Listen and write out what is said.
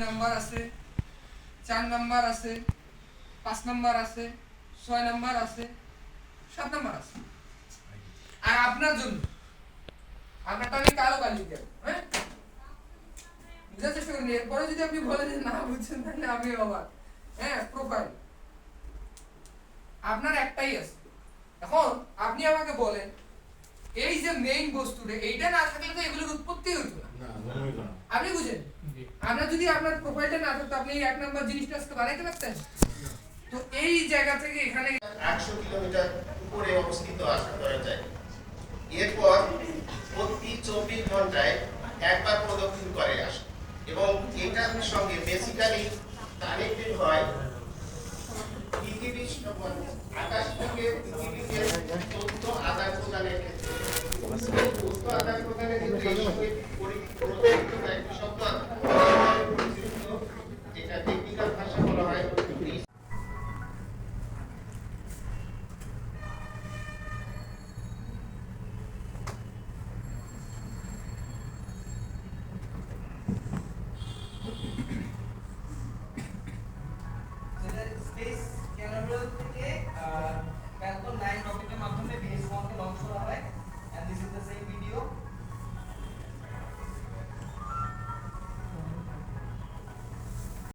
Number আছে, 4 number আছে, 5 number আছে, 6 নাম্বার আছে, 7 নাম্বার আছে। আর আপনার জন্য আপনারটা আমি কালো কালি দেব, হ্যাঁ বুঝার চেষ্টা করুন। এরপরে যদি আপনি বলেন যে না বুঝছেন তাহলে আমি অবাক। হ্যাঁ, প্রোফাইল আপনার একটাই আছে। এখন আপনি আমাকে বলেন এই যে মেইন বস্তুটা এইটা না থাকলে তো এগুলোর উৎপত্তি হইতো না। আপনি বুঝেন? আমরা যদি আপনার প্রোফাইলটা না থাকতো আপনি এই 1 নাম্বার জিনিসটা আজকে বানাইতে পারতেন? তো এই জায়গা থেকে এখানে 800 কিলোমিটার উপরে অবস্থিত আশা করা যায়। এরপর প্রতি 24 ঘন্টায় একবার প্রদক্ষিণ করে আসে এবং এটার সঙ্গে বেসিক্যালি কানেক্টেড হয় পৃথিবীর আকাশ থেকে পৃথিবীতে তথ্য আদান প্রদানের ক্ষেত্রে। তথ্য আদান প্রদানের ক্ষেত্রে এই সঙ্গে পরিচিত একটি শব্দ